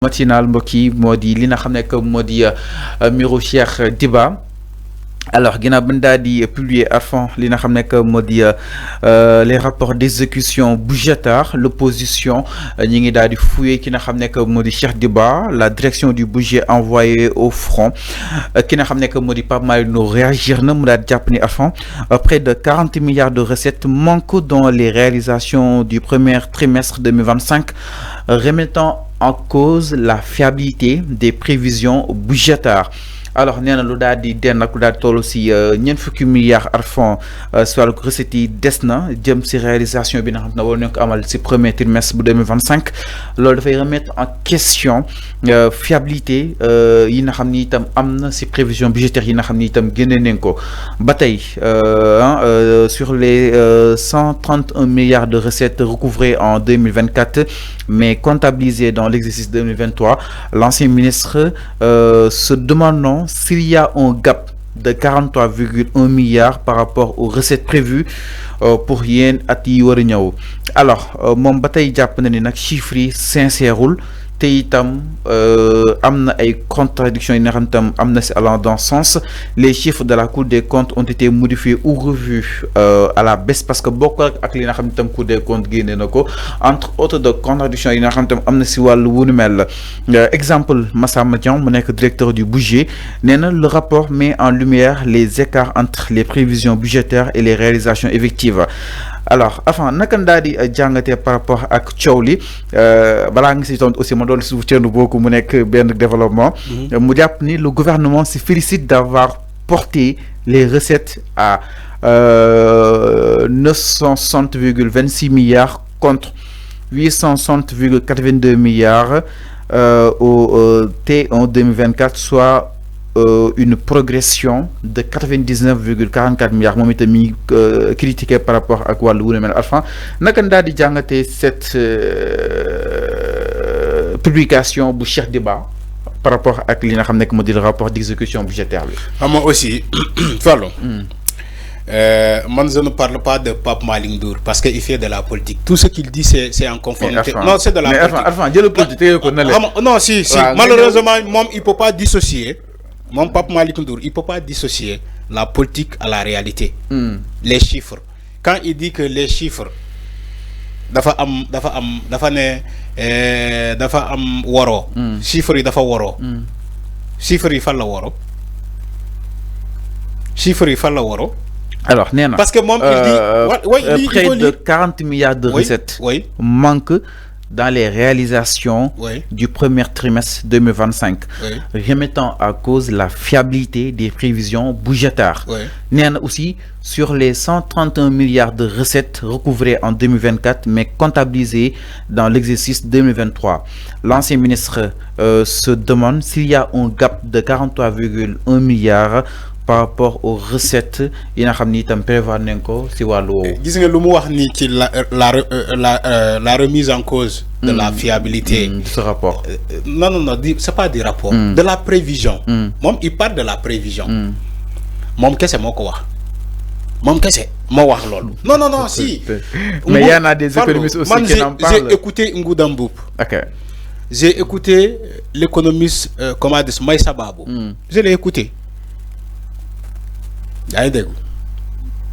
matinal mbokk yi moo di li nga xam ne que moo di mbiru Cheikh Diba alors ginnaaw bi ñu daal di publier à fond li nga xam ne que moo di les rapports d'exécution budgétaire l'opposition ñi ngi daal di fouiller ki nga xam ne que moo di Cheikh Diba la direction du budget envoyé au front ki nga xam ne que moo di Pape Malick Ndour réagir na mu daal di jàpp ni à fond près de 40 milliards de recettes manquent dans les réalisations du premier trimestre 2025 remettant en cause la fiabilité des prévisions budgétaires. Alors nee na lu daal di den nag lu daal di toll si ñeent fukki milliards arfan si wàllu recettes yi des na jëm si réalisation bi nga xam ne war nañ ko amal si premier trimestre bu 2025 loolu dafay remettre en question fiabilité yi nga xam ni itam am na si prévision budgétaire yi nga xam ni itam génne nañ ko ba tey sur les 131 milliards de recettes recouvrées en 2024 mais comptabilisées dans l'exercice 2023 l'ancien ministre se demandant s'il y a un gap de 43,1 milliards par rapport aux recettes prévues pour yenn at yi war a ñëw alors moom ba tey jàpp na ni nag chiffres yi sincèrewul te itam am na ay contradictions yi nga xam tam am na si allant dans ce sens les chiffres de la Cour des comptes ont été modifiés ou revus à la baisse parce que bokk ak li nga xam tam Cour des comptes génne na ko entre autres de contradictions yi nga xam tam am na si wàllu wunu mel exemple Massamba Diagne mu nekk directeur du budget nee na le rapport met en lumière les écarts entre les prévisions budgétaires et les réalisations effectives. Alors enfin naka daal di jàngatee par rapport ak coow li balaa nga si tontu aussi ma doon suuf cënd booku mu nekk benn développement mu jàpp ni le gouvernement se félicite d'avoir porté les recettes à 960,26 milliards contre 860,82 milliards au T1 2024 soit une progression de 99,44 milliards moom itam mi critiqué par rapport ak wàllu wu ne mel enfin naka daal di jàngatee cette publication bu Cheikh Diba par rapport ak li nga xam ne moo di le rapport d'exécution budgétaire bi. xam nga aussi Fallou. Man je ne parle pas de Pape Malick Ndour parce que il fait de la politique tout ce qu'il dit c'est en conformité. Non c'est de la politique mais enfin jël politique ko na leen. Non si malheureusement moom il peut pas dissocier. Mon Pape Malick Ndour, il ne peut pas dissocier la politique à la réalité. Les chiffres. Quand il dit que les chiffres, dafa am woro. Chiffres yi dafa woro. Chiffres yi fan la woro. Chiffres yi fan la woro. Alors, Néna, parce que moom il dit près de 40 milliards de recettes manquent dans les réalisations du premier trimestre 2025, remettant à cause la fiabilité des prévisions budgétaires. Néanmoins aussi, sur les 131 milliards de recettes recouvrées en 2024, mais comptabilisées dans l'exercice 2023, l'ancien ministre se demande s'il y a un gap de 43,1 milliards par rapport aux recettes yi nga xam ni itam prévoir nañ ko si wàllu woowu. Gis nga lu mu wax ni ci la remise en cause de la fiabilité de ce rapport. Non c'est pas du rapport. De la prévision. Moom il parle de la prévision. Moom kese moo ko wax. Moom kese moo wax loolu. Non si. Mais il y en a des économistes aussi qui en parlent. J'ai écouté Ngouda Mboup. OK. J'ai écouté l'économiste comment dire Maïssa Babou. Je l'ai écouté. yaa ngi dégg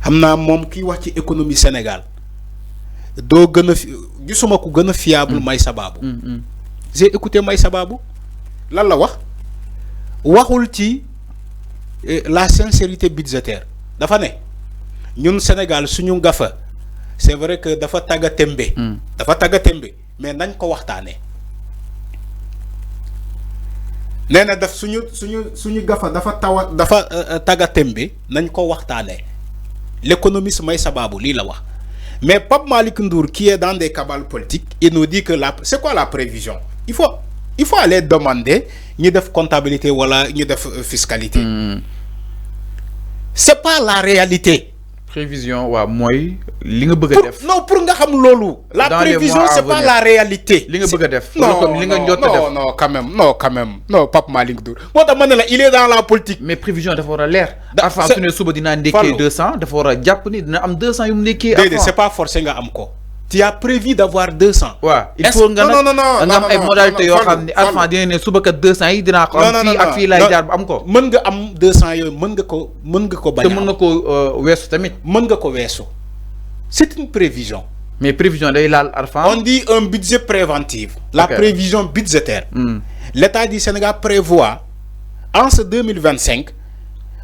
xam naa moom kiy wax ci économie Sénégal doo gën a gisuma ku gën a fiable Maïssa Babou. J'ai écouté Maïssa Babou lan la wax waxul ci la sincérité budgétaire dafa ne ñun Sénégal suñu gafa c'est vrai que dafa tagga tembe mais nañ ko waxtaanee nee na daf suñu gafa dafa tagga tembe nañ ko waxtaanee l'économiste Maïssa Babou lii la wax mais Pape Malick Ndour qui est dans des cabales politiques il nous dit que c'est quoi la prévision il faut aller demander ñi def comptabilité wala ñi def fiscalité c'est pas la réalité. Prévision waaw mooy li nga bëgg a def. Non pour nga xam loolu. La prévision c'est pas la réalité. li nga bëgg a def. Non quand même non Pape Malick Ndour moo tax ma ne la il est dans la politique. mais prévision dafa war a leer. dafa su ne suba dinaa ndekkee 200 dafa war a jàpp ni dina am 200 yu mu ndekkee. déedéet c'est pas forcé nga am ko. tu as prévu d'avoir 200. Ouais, il faut nga am ay modalités yoo xam ne Arfan dina ne suba kat 200 yi dinaa ko am fii ak fii lay jaar ba am ko. mën nga am 200 yooyu mën nga ko bañ a am. te mën nga ko weesu tamit. mën nga ko weesu. C'est une prévision. Mais prévision day laal Arfan. On dit un budget préventif. La prévision budgétaire. L'État du Sénégal prévoit en ce 2025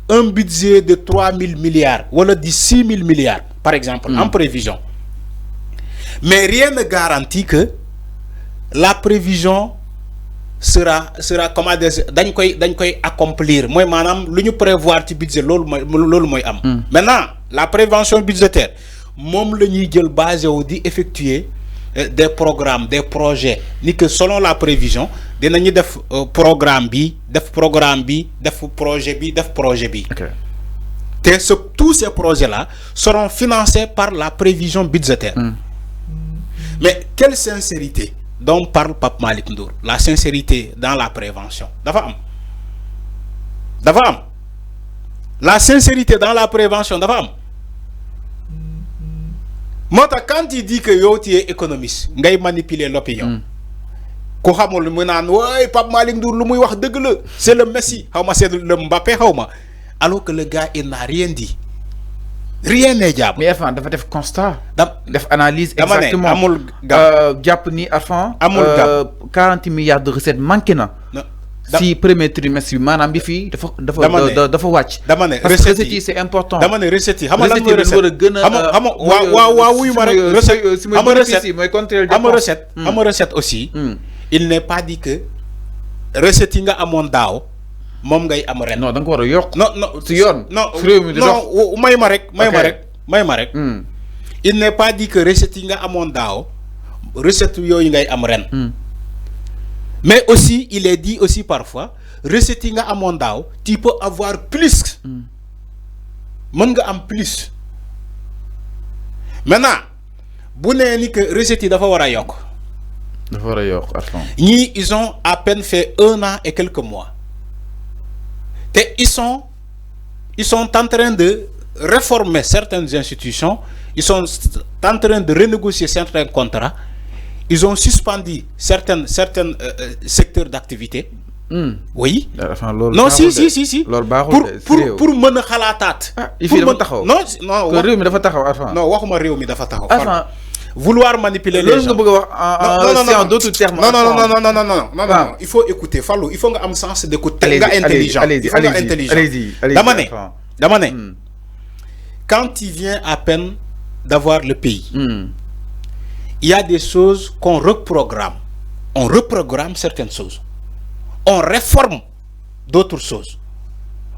un budget de 3 000 milliards ou de 6 000 milliards par exemple en prévision. Mais rien ne garantit que la prévision sera comment dañ koy accomplir. Moi manam luñu prévoir ci budget lolu moy am. Maintenant, la prévention budgétaire mom lañuy jël basé wu di effectuer des programmes, des projets ni que selon la prévision dinañu def programme bi, def projet bi. Tous ces projets là seront financés par la prévision budgétaire. Mais quelle sincérité dont parle Pape Malick Ndour? La sincérité dans la prévention. Dafa am. La sincérité dans la prévention, dafa am. Quand il dit que yo tu es économiste, ngay manipuler l'opinion. Ko xamul mu nan way Pape Malick Ndour lu muy wax deug la, c'est le Messi, xawma c'est le Mbappé xawma. Alors que le gars il n'a rien dit. Rien n'est diable. Mais Arfan dafa def constat, def analyse exactement. Amul japp ni Arfan 40 milliards de recettes manqué na. Si premier trimestre manam bi fi dafa wacc. Parce que recettes c'est important. Dama né recettes xam nga lan moy recette. Recette aussi. Il n'est pas dit que recette nga amone daw mom ngay am ren. Non dang ko wara yok. Non ci yoon. Non may ma rek. Il n'est pas dit que recette nga amone daw recette yoy ngay am ren. Mais aussi il est dit aussi parfois recette nga amone daw tu peux avoir plus. Mën nga am plus. Maintenant bu né ni que recette dafa wara yok. Dafa wara yok Arfan. Ñi ils ont à peine fait 1 an et quelques mois. Ils sont en train de réformer certaines institutions, ils sont en train de renégocier certains contrats, ils ont suspendu certains secteurs d'activité. Oui. Non, si. Pour mener à la tête. Il faut non, vouloir manipuler les gens. En d'autres termes. Non. Il faut écouter. Il faut un sens d'écoute. Intelligent. Allez-y. Damané. Quand il vient à peine d'avoir le pays, il y a des choses qu'on reprogramme. On reprogramme certaines choses. On réforme d'autres choses.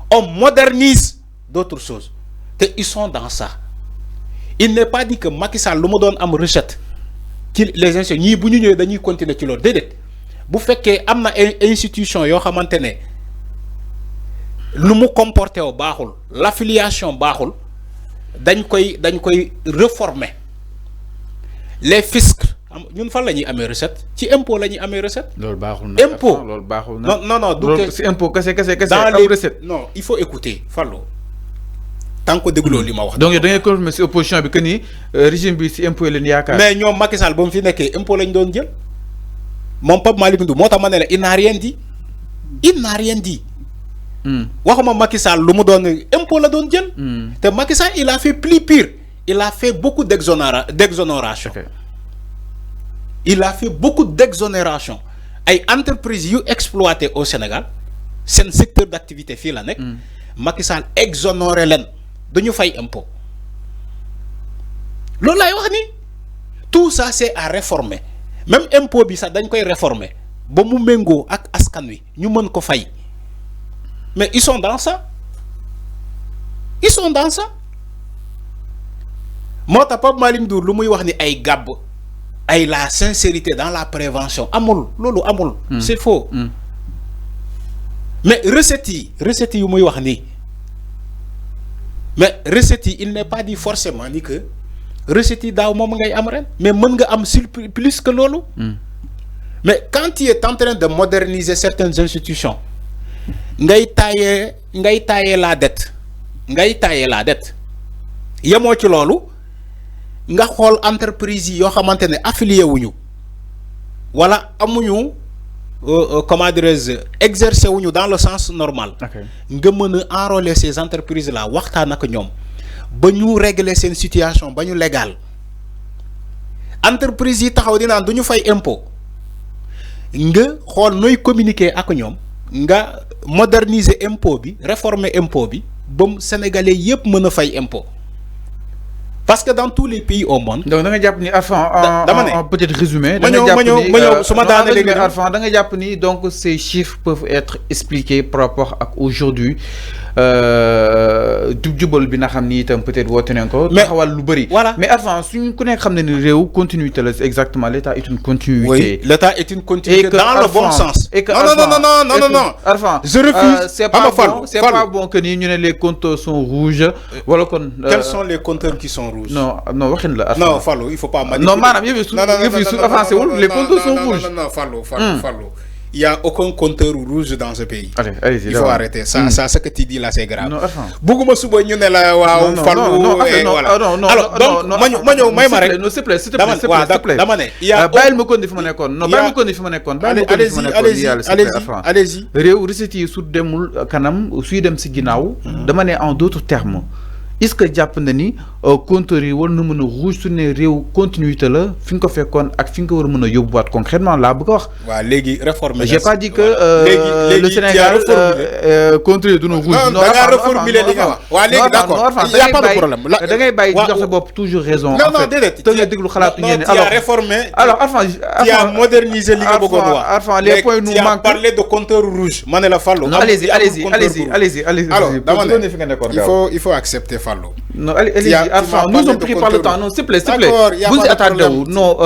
On modernise d'autres choses. Et ils sont dans ça. Il n'est pas dit que Macky Sall lu mu doon am recette ci les institutions ñii bu ñu ñëwee dañuy continuer ci loolu déedéet bu fekkee am na institution yoo xamante ne lu mu comporté wu baaxul l'affiliation baaxul dañ koy réformer les fiscs ñun fan la ñuy amee recette ci impôt la ñuy amee recette. loolu baaxul na impôt loolu baaxul na non du ci impôt kese dans les recettes. Non, il faut écouter Fallou. Tant que dégloo li ma wax. Donc da ngay confirmer ci opposition bi que ni régime bi ci impôt leen yaakaar. Mais ñoom Macky Sall ba mu fi nekkee impôt lañ doon jël moom Pape Malick Ndour moo tax ma ne la il n'a rien dit. waxuma Macky Sall lu mu doon impôt la doon jël. te Macky Sall il a fait plus pire. Il a fait beaucoup d'exonération. Il a fait beaucoup d'exonération. Ay entreprises yu exploité au Sénégal seen secteur d'activité fii la nekk. Macky Sall exonéré leen. dañu fay impôt loolu lay wax ni tout ça c'est à réformer même impôt bi sax dañ koy réformer ba mu méngoo ak askan wi ñu mën ko fay mais ils sont dans ça moo tax Pape Malick Ndour lu muy wax ni ay gàbb ay la sincérité dans la prévention amul loolu amul c'est faux mais recettes yi yu muy wax nii mais recettes yi il n'est pas dit forcément ni que recettes yi daaw moom ngay am ren mais mën nga am plus que loolu mais quand tu es en train de moderniser certaines institutions ngay tailler la dette yemoo ci loolu nga xool entreprise yi yoo xamante ne affilié wuñu wala amuñu comment dirais-je exercer wuñu dans le sens normal. nga mën a enrôler ces entreprises là waxtaan ak ñoom ba ñu régler seen situation ba ñu légal entreprise yi taxaw di naan du ñu fay impôt nga xool nooy communiquer ak ñoom nga moderniser impôt bi réformer impôt bi ba sénégalais yépp mën a fay impôt. Parce que dans tous les pays au monde. Donc, dans le Japon, peut-être résumé. Donc, ces chiffres peuvent être expliqués par rapport à aujourd'hui. Peut-être voilà. Mais avant, si nous connaissons continuité, exactement, l'État est une continuité. Oui, l'État est une continuité dans le bon sens. Non. Je refuse. C'est pas bon que les comptes sont rouges. Quels sont les compteurs qui sont rouges? Non, Fallou, il faut pas manipuler. Non, madame, les compteurs sont rouges. Non, Fallou. Il n'y a aucun compteur rouge dans ce pays. Allez-y, il faut arrêter. Ça, ce que tu dis là, c'est grave. Non, enfin. Beaucoup de souba ñu ne la waaw Fallou. Non. Alors, donc, s'il te plaît. Bàyyil ma continuer fi ma nekkoon. Non, bàyyil ma continuer fi ma nekkoon. Allez-y. Réew recette yi su demul kanam suy dem si ginnaaw. Dama ne en d'autres termes. Est-ce que jàpp na ni compteur yi war na mën a rouge su ne réew continuité la fi nga ko fekkoon ak fi nga ko war a mën a yóbbuwaat concrètement laa bëgg a wax. waaw léegi réforme. J'ai pas dit que le Sénégal compteur yi duna rouge. non da ngaa reformuler li nga wax. waaw léegi d'accord il y a pas de problème. da ngay bàyyi di jox sa bopp toujours raison. non déedéet te nga déglu xalaatu ñenn ñi. alors réformé. alors Arfan tu as modernisé li nga bëggoon wax. Arfan les points nous manquent. tu as parlé de compteur rouge. ma ne la Fallou. allez-y. alors dama ne il faut accepter Fallou. Non, allez-y, Arfan, nous avons pris par le temps. Non, s'il vous plaît. Vous êtes attardé. Non,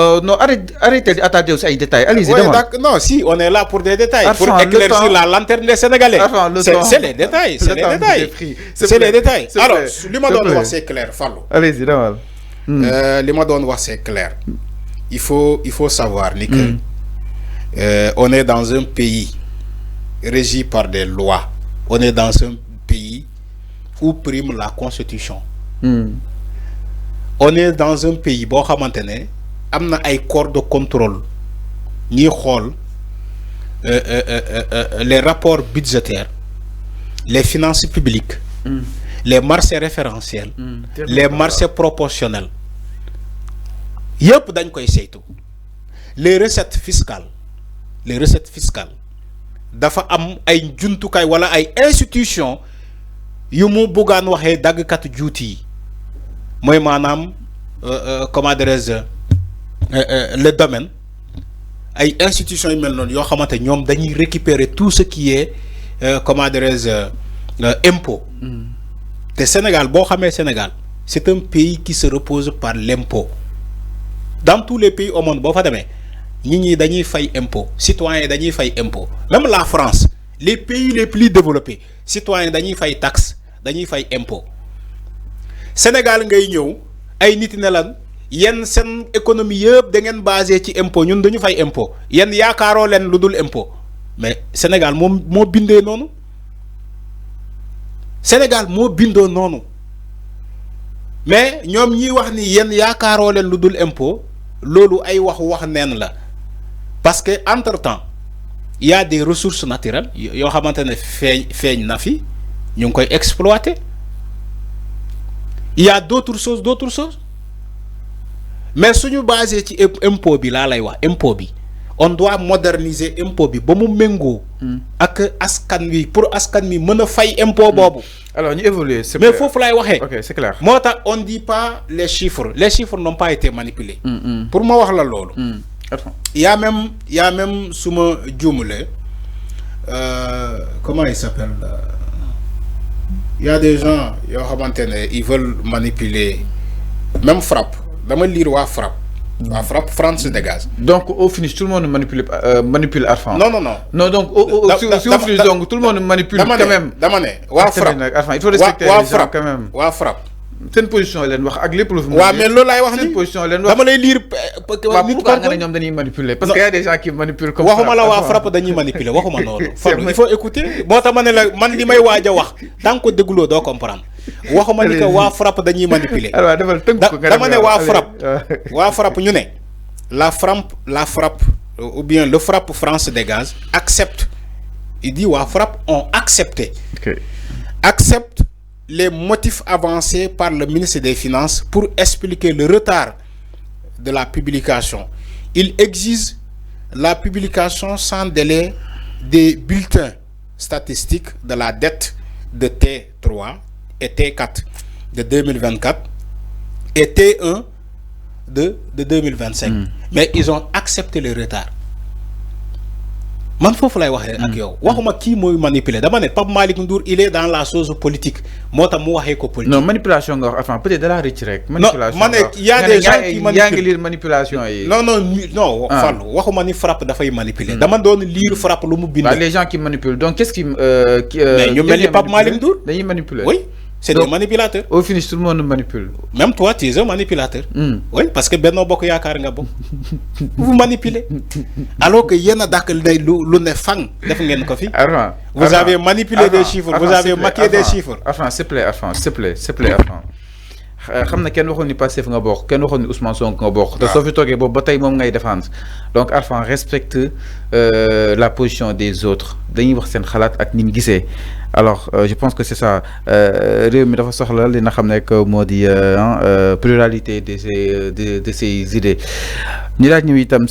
arrêtez d'attarder sur les détails. Allez-y, non, si, on est là pour des détails. Arfan, pour éclaircir la lanterne des Sénégalais. C'est les détails. C'est les détails. Alors, le mot d'ordre, c'est clair, Fallou. Allez-y, d'abord. Le mot d'ordre, c'est clair. Il faut savoir, Nickel. On est dans un pays régi par des lois. On est dans un pays où prime la Constitution. On est dans un pays où il y a un corps de contrôle ni les rapports budgétaires, les finances publiques, les marchés référentiels, les marchés proportionnels. Les recettes fiscales dafa am ay juntukay wala ay institutions yu mu bugaan waxee daggkat juuti mooy maanaam comment dirais-je le domaine ay institutions yu mel noonu yoo xamante ñoom dañuy récupérer tout ce qui est comment dirais-je impôt te Sénégal boo xamee Sénégal c'est un pays qui se repose par l'impôt dans tous les pays au monde boo fa demee ñi dañuy fay impôt citoyens dañuy fay impôt même la France les pays les plus développés citoyens dañuy fay taxe dañuy fay impôt Sénégal ngay ñëw ay nit ne lan yenn seen économie yëpp da ngeen basé ci impôt ñun dañu fay impôt yenn yaakaaroo leen lu dul impôt mais Sénégal moo bindee noonu Sénégal moo bindoo noonu mais ñoom ñiy wax ni yenn yaakaaroo leen lu dul impôt loolu ay wax neen la parce que entre-temps il y a des ressources naturelles yoo xamante ne feeñ na fi ñu ngi koy exploiter il y a d'autres choses mais suñu basé ci impôt bi laa lay wax impôt bi on doit moderniser impôt bi ba mu méngoo ak askan wi pour askan wi mën a fay impôt boobu. Alors ñu évoluer mais foofu laay waxee. OK, c'est clair. moo tax on dit pas les chiffres n'ont pas été manipulés. Pour ma wax la loolu. il y a même suma juumule comment il s'appelle il y a des gens yoo xamante ne ils veulent manipuler même Frappe dama lire waa Frappe. waa Frappe France dégage. Donc au finish tout le monde manipule Arfan. Non, donc au finish donc tout le monde manipule quand même. dama ne waa Frappe Arfan il faut respecter les gens quand même. waa Frappe. seen position leen wax ak lépp lu fi. waaw mais loolu laay wax ni seen position leen wax dama lay lire. waaw pourquoi nga ne ñoom dañuy manipuler. parce que y a des gens qui manipulent comme. waxuma la waa Frappe dañuy manipuler waxuma noonu. il faut écouter moo tax ma ne la man li may waaj a wax tant que dégguloo doo comprendre waxuma ni que waa FRAPP dañuy manipuler. alors defal tënk ko nga dama ne waa FRAPP ñu ne la FRAPP ou bien le FRAPP France Dégage accepte. Il dit waa FRAPP ont accepté. Accepte les motifs avancés par le ministre des Finances pour expliquer le retard de la publication. Il exige la publication sans délai des bulletins statistiques de la dette de T3 et T4 de 2024 et T1 de 2025. Mais ils ont accepté le retard. Man fofu lay waxé ak yow waxuma ki moy manipuler dama né Pape Malick Ndour il est dans la chose politique motam mu waxé ko politique. Non manipulation nga wax enfin peut-être de la rich rek. Manipulation non mané il y a des gens qui manipulent. Yaa ngi lire manipulation yi. Non Fall waxuma ni FRAPP da fay manipuler dama doon lire FRAPP lu mu bind. Les gens qui manipulent donc qu'est-ce qui mais ñu melni Pape Malick Ndour dañuy manipuler. Oui. C'est des manipulateurs. Au finish, tout le monde manipule. Même toi, tu es un manipulateur. Oui, parce que Benno Bokk Yaakaar nga bokk. Vous manipulez. Alors que yéen a dàq lu ne fang def ngeen ko fi. Vous avez manipulé des chiffres, vous avez maquillé des chiffres. Enfin, s'il te plaît. xam na kenn waxoon ni Pastef nga bokk kenn waxoon ni Ousmane Sonko nga bokk. te soo fi toogee boobu ba tey moom ngay défendre donc Arfan respecte la position des autres dañuy wax seen xalaat ak ni mu gisee alors je pense que c'est ça réew mi dafa soxla li nga xam ne que moo di pluralité de ces idées ñu laaj ñu itam.